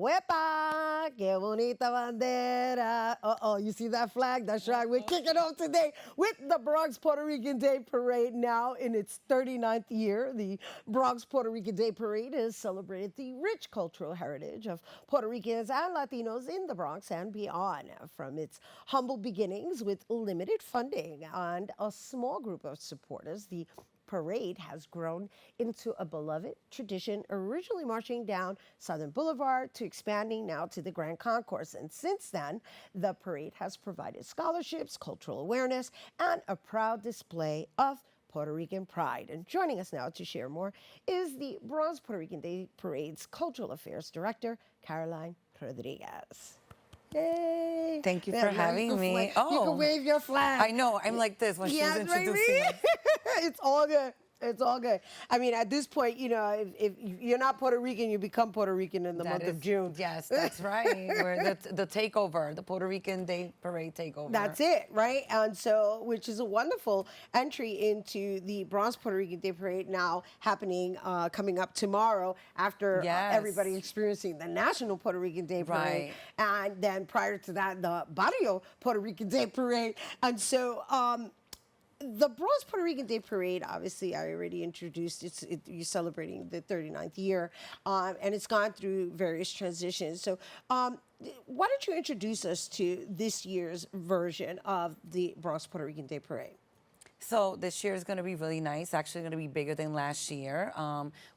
Huepa, qué bonita bandera. Uh-oh, you see that flag? That's right. We're kicking off today with the Bronx Puerto Rican Day Parade now in its 39th year. The Bronx Puerto Rican Day Parade has celebrated the rich cultural heritage of Puerto Ricans and Latinos in the Bronx and beyond. From its humble beginnings with limited funding and a small group of supporters, the parade has grown into a beloved tradition, originally marching down Southern Boulevard to expanding now to the Grand Concourse. And since then, the parade has provided scholarships, cultural awareness, and a proud display of Puerto Rican pride. And joining us now to share more is the Bronx Puerto Rican Day Parade's Cultural Affairs Director, Karoline Rodriguez. Yay! Thank you for having me. You can wave your flag. I know. I'm like this when she's introducing us. It's all good. It's all good. I mean, at this point, you know, if you're not Puerto Rican, you become Puerto Rican in the month of June. Yes, that's right. We're the takeover, the Puerto Rican Day Parade takeover. That's it, right? And so, which is a wonderful entry into the Bronx Puerto Rican Day Parade now happening, coming up tomorrow after everybody experiencing the National Puerto Rican Day Parade. Right. And then prior to that, the Barrio Puerto Rican Day Parade. And so, the Bronx Puerto Rican Day Parade, obviously, I already introduced. You're celebrating the 39th year, and it's gone through various transitions. So, why don't you introduce us to this year's version of the Bronx Puerto Rican Day Parade? So this year is going to be really nice. Actually, going to be bigger than last year.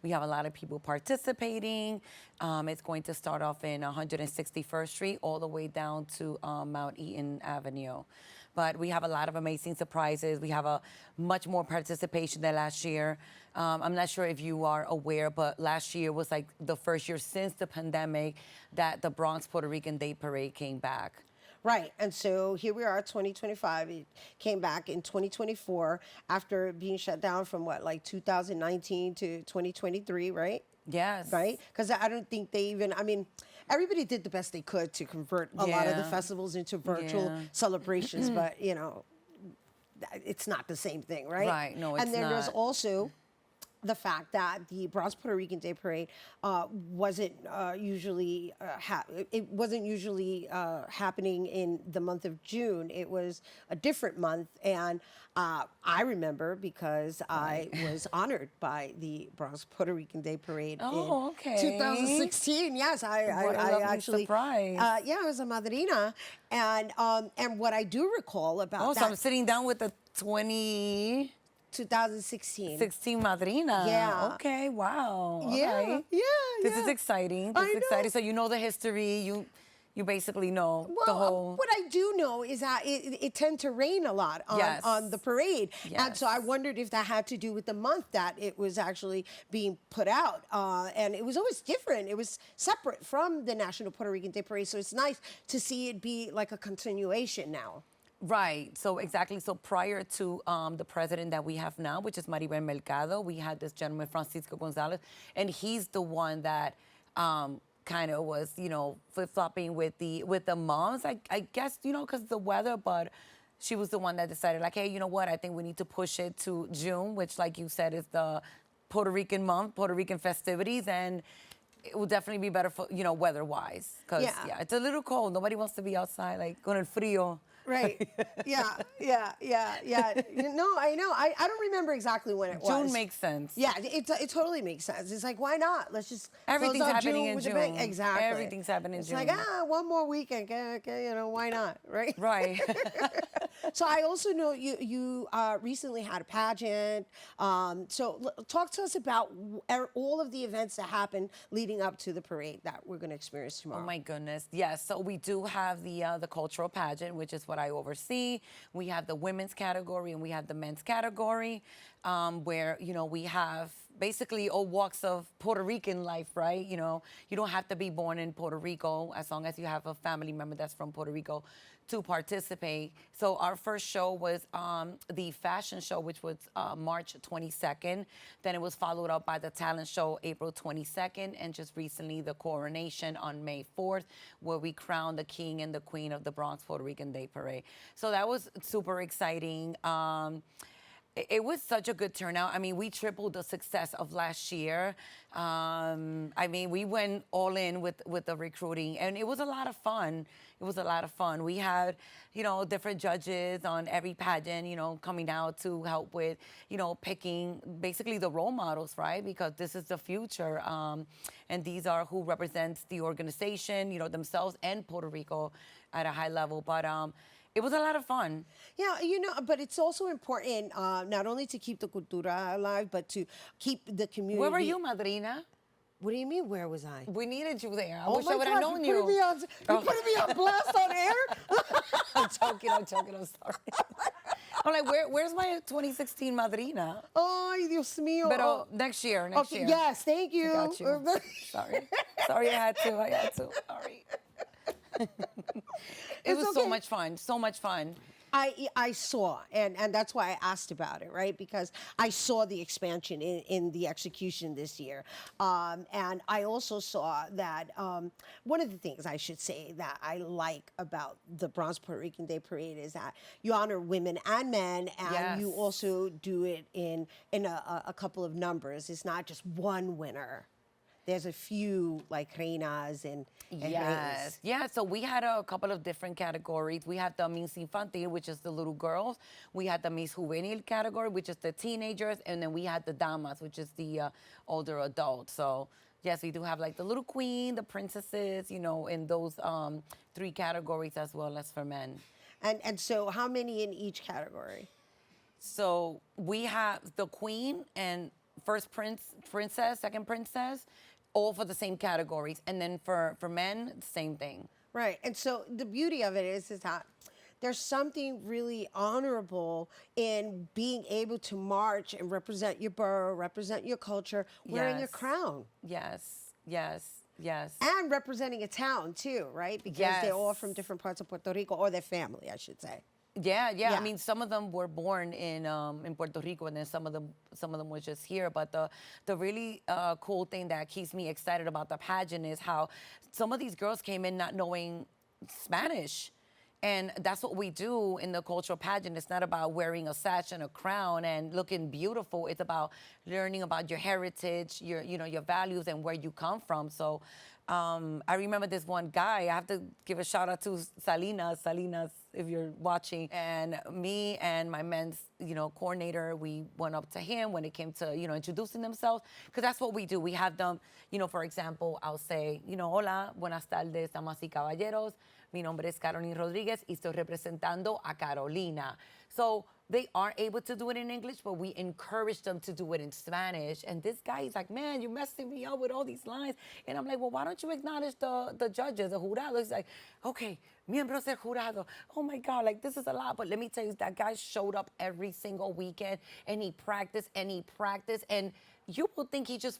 We have a lot of people participating. It's going to start off in 161st Street all the way down to Mount Eaton Avenue. But we have a lot of amazing surprises. We have a much more participation than last year. I'm not sure if you are aware, but last year was like the first year since the pandemic that the Bronx Puerto Rican Day Parade came back. Right, and so here we are, 2025. It came back in 2024 after being shut down from what, like 2019 to 2023, right? Yes. Right? Because I don't think they even, I mean, everybody did the best they could to convert a lot of the festivals into virtual celebrations, but, you know, it's not the same thing, right? Right, no, it's not. And then there's also the fact that the Bronx Puerto Rican Day Parade wasn't usually happening in the month of June. It was a different month, and I remember because I was honored by the Bronx Puerto Rican Day Parade in 2016. Yes, I actually surprise. I was a madrina, and what I do recall about that. So I'm sitting down with the 2016 madrina. Yeah. Okay. Wow. Yeah. Okay. Yeah. This is exciting. This is exciting. So you know the history. You basically know the whole. What I do know is that it tends to rain a lot on the parade, and so I wondered if that had to do with the month that it was actually being put out, and it was always different. It was separate from the National Puerto Rican Day Parade, so it's nice to see it be like a continuation now. Right. So exactly. So prior to the president that we have now, which is Maribel Mercado, we had this gentleman, Francisco Gonzalez, and he's the one that kind of was, you know, flip-flopping with the moms. I guess, you know, because of the weather, but she was the one that decided, like, hey, you know what? I think we need to push it to June, which, like you said, is the Puerto Rican month, Puerto Rican festivities, and it will definitely be better for, you know, weather-wise. Because, it's a little cold. Nobody wants to be outside, like, con el frío. Right. Yeah. No, I know. I don't remember exactly when it was. June makes sense. Yeah, it totally makes sense. It's like, why not? Let's just everything's happening in June. Exactly. Everything's happening in June. It's like, one more weekend. Okay, you know, why not? Right. Right. So I also know you recently had a pageant. So talk to us about all of the events that happened leading up to the parade that we're going to experience tomorrow. Oh my goodness, yes. So we do have the cultural pageant, which is what I oversee. We have the women's category and we have the men's category, where, you know, we have basically all walks of Puerto Rican life, right? You know, you don't have to be born in Puerto Rico as long as you have a family member that's from Puerto Rico to participate. So our first show was the fashion show, which was March 22nd. Then it was followed up by the talent show April 22nd, and just recently the coronation on May 4th, where we crowned the king and the queen of the Bronx Puerto Rican Day Parade. So that was super exciting. It was such a good turnout. I mean, we tripled the success of last year. I mean, we went all in with the recruiting, and it was a lot of fun. It was a lot of fun. We had, different judges on every pageant, coming out to help with, picking basically the role models, right? Because this is the future, and these are who represents the organization, themselves and Puerto Rico at a high level. But it was a lot of fun. Yeah, but it's also important not only to keep the cultura alive, but to keep the community. Where were you, Madrina? What do you mean, where was I? We needed you there. I Oh wish my I would God, have known you. You're putting me on blast on air? I'm joking, I'm sorry. I'm like, where's my 2016 Madrina? Ay, Dios mío. But next year, next year. Yes, thank you. I got you. Sorry. Sorry, I had to. Sorry. It was so much fun, so much fun. I saw, and that's why I asked about it, right? Because I saw the expansion in the execution this year. And I also saw that one of the things I should say that I like about the Bronx Puerto Rican Day Parade is that you honor women and men, and you also do it in a couple of numbers. It's not just one winner. There's a few like Rhinas and Reyes. Yeah, so we had a couple of different categories. We had the Miss Infantil, which is the little girls. We had the Miss Juvenil category, which is the teenagers. And then we had the Damas, which is the older adults. So, yes, we do have like the little queen, the princesses, in those 3 categories as well as for men. And so how many in each category? So we have the queen and first princess, second princess, all for the same categories. And then for men, same thing. Right. And so the beauty of it is that there's something really honorable in being able to march and represent your borough, represent your culture, wearing a crown. Yes. And representing a town too, right? Because they're all from different parts of Puerto Rico, or their family, I should say. Yeah. I mean, some of them were born in Puerto Rico, and then some of them were just here. But the really cool thing that keeps me excited about the pageant is how some of these girls came in not knowing Spanish. And that's what we do in the cultural pageant. It's not about wearing a sash and a crown and looking beautiful. It's about learning about your heritage, your values, and where you come from. So I remember this one guy. I have to give a shout out to Salinas, if you're watching. And me and my men's, coordinator, we went up to him when it came to, introducing themselves. Because that's what we do. We have them, for example, I'll say, hola, buenas tardes, damas y caballeros. Mi nombre es Karoline Rodriguez y estoy representando a Carolina. So they are able to do it in English, but we encourage them to do it in Spanish. And this guy, he's like, man, you're messing me up with all these lines. And I'm like, well, why don't you acknowledge the judges, the jurado? He's like, okay, miembros del jurado. Oh my God, like this is a lot. But let me tell you, that guy showed up every single weekend, and he practiced. And you would think he just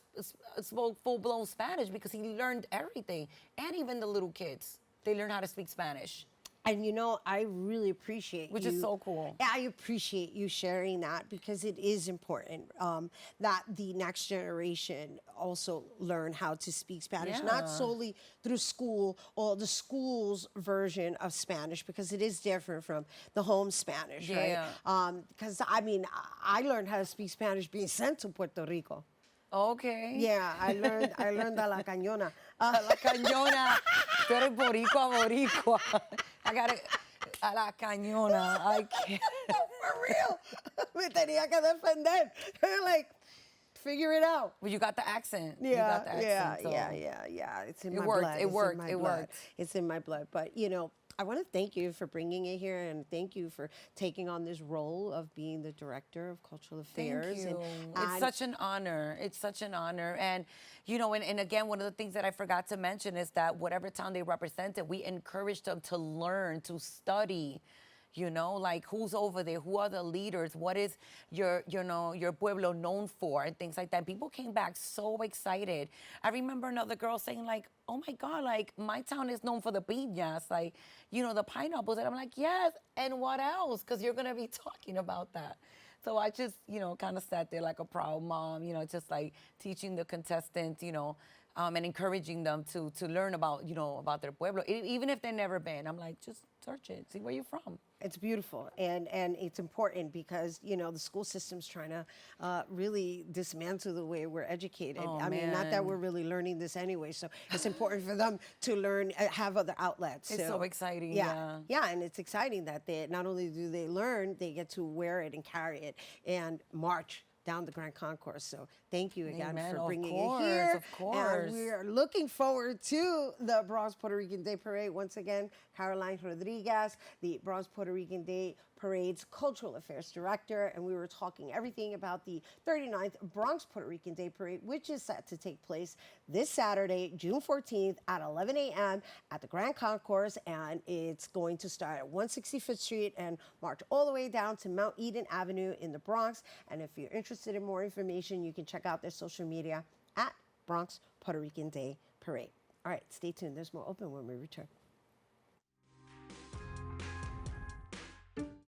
spoke full-blown Spanish because he learned everything. And even the little kids, they learn how to speak Spanish. And I really appreciate Which is so cool. I appreciate you sharing that, because it is important that the next generation also learn how to speak Spanish, not solely through school or the school's version of Spanish, because it is different from the home Spanish, right? Because I learned how to speak Spanish being sent to Puerto Rico. Okay. Yeah, I learned a la cañona. A la cañona. Tú eres boricua. I got it. A la cañona. I can't. For real. Me tenía que defender. Like, figure it out. Well, you got the accent. Yeah, you got the accent, yeah. It's in my worked, blood. it worked. It's in my blood. But, I want to thank you for bringing it here, and thank you for taking on this role of being the director of cultural affairs. Thank you. It's such an honor. It's such an honor. And, and again, one of the things that I forgot to mention is that whatever town they represented, we encouraged them to learn, to study. Like who's over there, who are the leaders, what is your pueblo known for, and things like that. People came back so excited. I remember another girl saying like, oh my God, like my town is known for the piñas, like, the pineapples. And I'm like, yes, and what else? Because you're going to be talking about that. So I just, kind of sat there like a proud mom, just like teaching the contestants, and encouraging them to learn about, you know, about their pueblo. Even if they've never been, I'm like, just search it, see where you're from. It's beautiful, and it's important because, you know, the school system's trying to really dismantle the way we're educated. Oh, I mean, not that man. we're really learning this anyway, so it's important for them to learn, have other outlets. It's so exciting, yeah, and it's exciting that they not only do they learn, they get to wear it and carry it and march down the Grand Concourse. So thank you again Amen. for Of bringing course, it here. of course. And we are looking forward to the Bronx Puerto Rican Day Parade. Once again, Karoline Rodriguez, the Bronx Puerto Rican Day Parade's Cultural Affairs Director, and we were talking everything about the 39th Bronx Puerto Rican Day Parade, which is set to take place this Saturday, June 14th at 11 a.m. at the Grand Concourse, and it's going to start at 165th Street and march all the way down to Mount Eden Avenue in the Bronx. And if you're interested in more information, you can check out their social media at Bronx Puerto Rican Day Parade. All right, stay tuned. There's more open when we return.